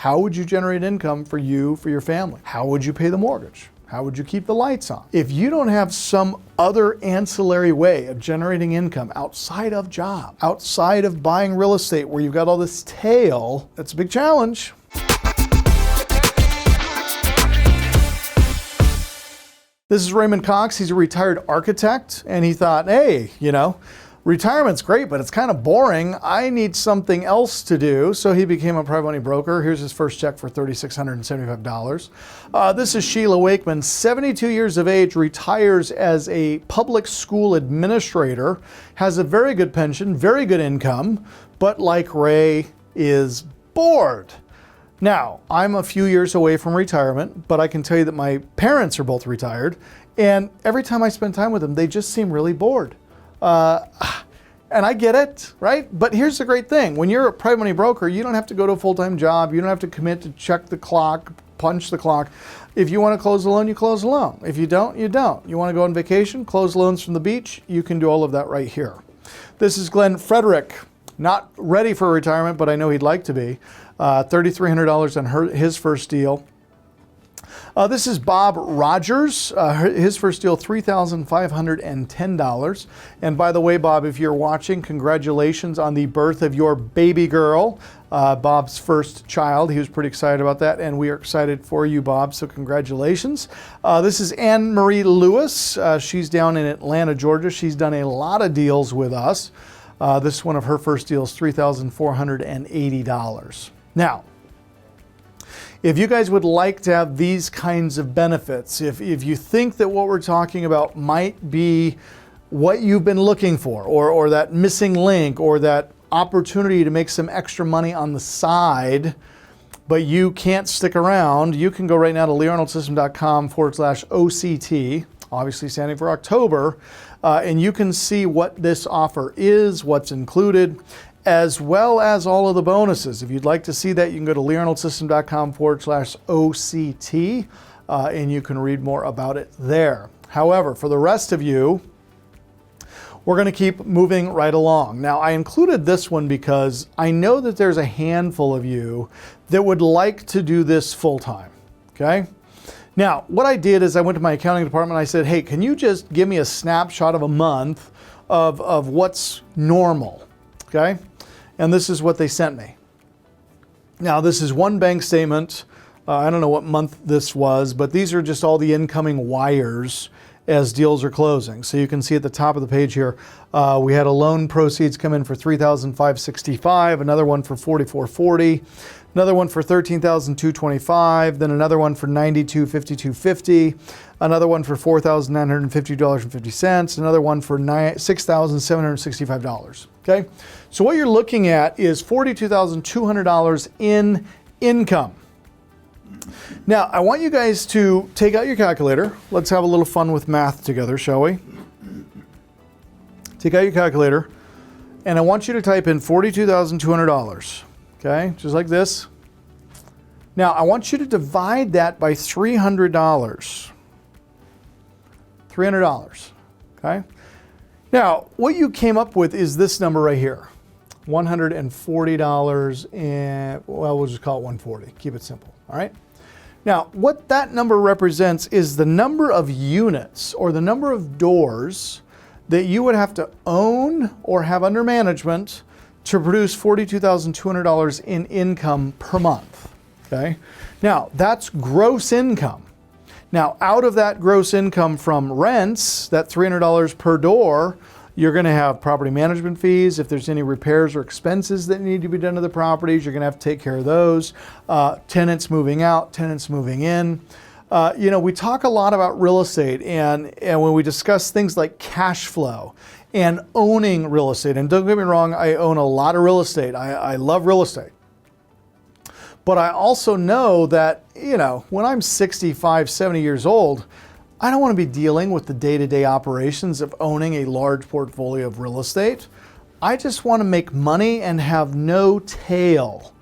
How would you generate income for you, for your family? How would you pay the mortgage? How would you keep the lights on? If you don't have some other ancillary way of generating income outside of job, outside of buying real estate where you've got all this tail, that's a big challenge. This is Raymond Cox. He's a retired architect, and he thought, hey, retirement's great, but it's kind of boring. I need something else to do. So he became a private money broker. Here's his first check for $3,675. This is Sheila Wakeman, 72 years of age, retires as a public school administrator, has a very good pension, very good income, but like Ray, is bored. Now, I'm a few years away from retirement, but I can tell you that my parents are both retired, and every time I spend time with them, they just seem really bored. And I get it, right? But here's the great thing. When you're a private money broker, you don't have to go to a full-time job. You don't have to commit to check the clock, punch the clock. If you want to close a loan, you close a loan. If you don't, you don't. You want to go on vacation, close loans from the beach, you can do all of that right here. This is Glenn Frederick, not ready for retirement, but I know he'd like to be. $3,300 on his first deal. This is Bob Rogers. His first deal, $3,510. And by the way, Bob, if you're watching, congratulations on the birth of your baby girl, Bob's first child. He was pretty excited about that, and we are excited for you, Bob, so congratulations. This is Anne Marie Lewis. She's down in Atlanta, Georgia. She's done a lot of deals with us. This one of her first deals, $3,480. Now, if you guys would like to have these kinds of benefits, if you think that what we're talking about might be what you've been looking for, or that missing link, or that opportunity to make some extra money on the side, but you can't stick around, you can go right now to leearnoldsystem.com/OCT, obviously standing for October, and you can see what this offer is, what's included, as well as all of the bonuses. If you'd like to see that, you can go to leearnoldsystem.com/OCT, and you can read more about it there. However, for the rest of you, we're going to keep moving right along. Now, I included this one because I know that there's a handful of you that would like to do this full-time, okay? Now, what I did is I went to my accounting department and I said, hey, can you just give me a snapshot of a month of what's normal, okay? And this is what they sent me. Now, this is one bank statement. I don't know what month this was, but these are just all the incoming wires as deals are closing. So you can see at the top of the page here, we had a loan proceeds come in for $3,565, another one for $4,440, another one for $13,225, then another one for $92,5250, another one for $4,950.50, another one for $6,765. Okay, so what you're looking at is $42,200 in income. Now, I want you guys to take out your calculator. Let's have a little fun with math together, shall we? Take out your calculator, and I want you to type in $42,200. Okay, just like this. Now, I want you to divide that by $300. $300, okay? Now, what you came up with is this number right here, $140, and, well, we'll just call it $140. Keep it simple, all right? Now, what that number represents is the number of units or the number of doors that you would have to own or have under management to produce $42,200 in income per month, okay? Now, that's gross income. Now, out of that gross income from rents, that $300 per door, you're going to have property management fees. If there's any repairs or expenses that need to be done to the properties, you're going to have to take care of those. Tenants moving out, tenants moving in. We talk a lot about real estate, and when we discuss things like cash flow and owning real estate, and don't get me wrong, I own a lot of real estate. I love real estate. But I also know that, when I'm 65, 70 years old, I don't want to be dealing with the day-to-day operations of owning a large portfolio of real estate. I just want to make money and have no tail.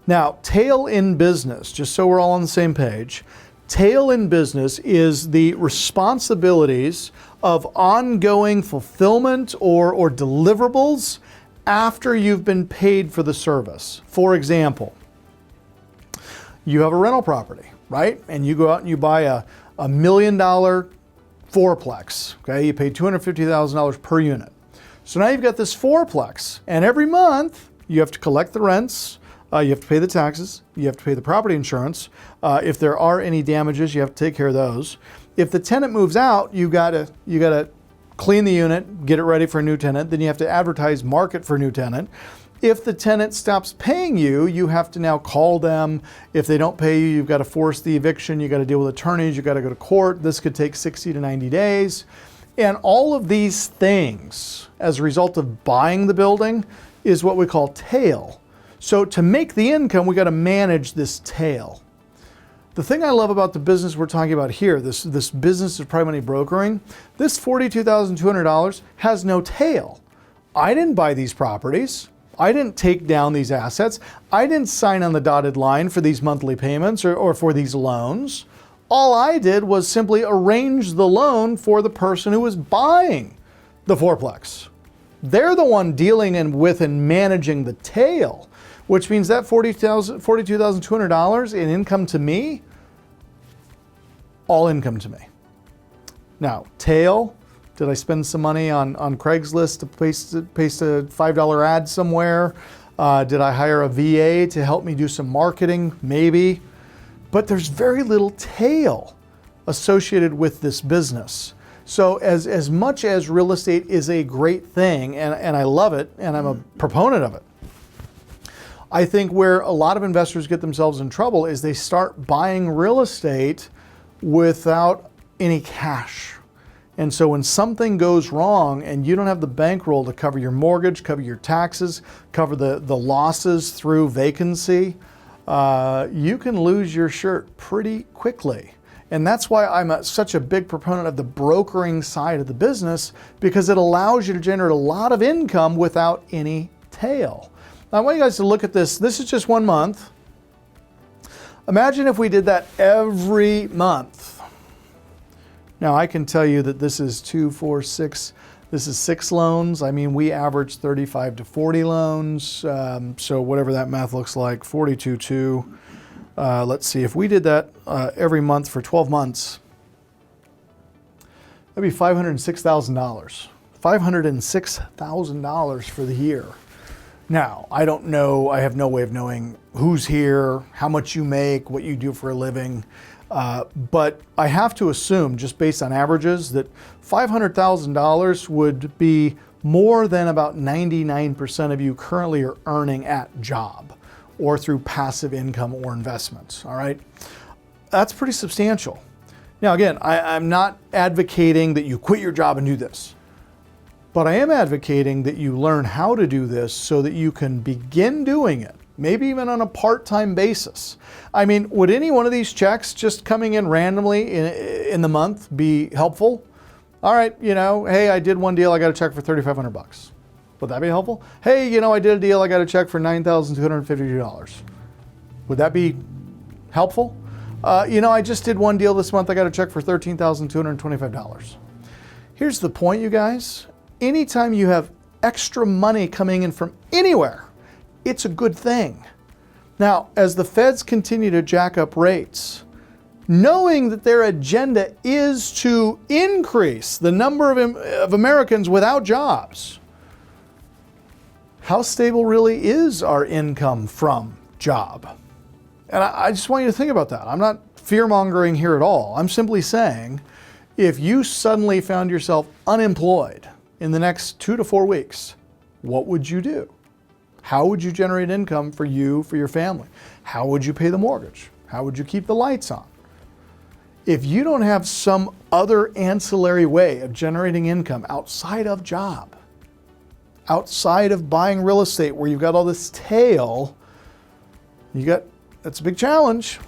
Now, tail in business, just so we're all on the same page, tail in business is the responsibilities of ongoing fulfillment or deliverables after you've been paid for the service. For example, you have a rental property, right? And you go out and you buy a $1 million fourplex, okay? You pay $250,000 per unit. So now you've got this fourplex, and every month you have to collect the rents, you have to pay the taxes, you have to pay the property insurance. If there are any damages, you have to take care of those. If the tenant moves out, you gotta clean the unit, get it ready for a new tenant. Then you have to advertise, market for a new tenant. If the tenant stops paying you, you have to now call them. If they don't pay you, you've got to force the eviction. You got to deal with attorneys. You got to go to court. This could take 60 to 90 days. And all of these things, as a result of buying the building, is what we call tail. So to make the income, we got to manage this tail. The thing I love about the business we're talking about here, this business of private money brokering, this $42,200 has no tail. I didn't buy these properties. I didn't take down these assets. I didn't sign on the dotted line for these monthly payments or for these loans. All I did was simply arrange the loan for the person who was buying the fourplex. They're the one dealing with and managing the tail, which means that $42,200 in income to me, all income to me. Now, tail, did I spend some money on Craigslist to paste a $5 ad somewhere? Did I hire a VA to help me do some marketing? Maybe. But there's very little tail associated with this business. So as much as real estate is a great thing, and I love it, and I'm a proponent of it, I think where a lot of investors get themselves in trouble is they start buying real estate without any cash. And so when something goes wrong and you don't have the bankroll to cover your mortgage, cover your taxes, cover the losses through vacancy, you can lose your shirt pretty quickly. And that's why I'm such a big proponent of the brokering side of the business, because it allows you to generate a lot of income without any tail. Now, I want you guys to look at this. This is just 1 month. Imagine if we did that every month. Now, I can tell you that this is 2, 4, 6. This is 6 loans. I mean, we average 35 to 40 loans. So whatever that math looks like, 42.2. Let's see, if we did that every month for 12 months, that'd be $506,000. $506,000 for the year. Now, I don't know, I have no way of knowing who's here, how much you make, what you do for a living, but I have to assume, just based on averages, that $500,000 would be more than about 99% of you currently are earning at job or through passive income or investments, all right? That's pretty substantial. Now, again, I'm not advocating that you quit your job and do this. But I am advocating that you learn how to do this so that you can begin doing it, maybe even on a part-time basis. I mean, would any one of these checks just coming in randomly in the month be helpful? All right, you know, hey, I did one deal, I got a check for $3,500. Would that be helpful? Hey, you know, I did a deal, I got a check for $9,252. Would that be helpful? You know, I just did one deal this month, I got a check for $13,225. Here's the point, you guys. Anytime you have extra money coming in from anywhere, it's a good thing. Now, as the feds continue to jack up rates, knowing that their agenda is to increase the number of Americans without jobs, how stable really is our income from job? And I just want you to think about that. I'm not fear-mongering here at all. I'm simply saying, if you suddenly found yourself unemployed in the next 2 to 4 weeks, what would you do? How would you generate income for you, for your family? How would you pay the mortgage? How would you keep the lights on? If you don't have some other ancillary way of generating income outside of job, outside of buying real estate where you've got all this tail, that's a big challenge.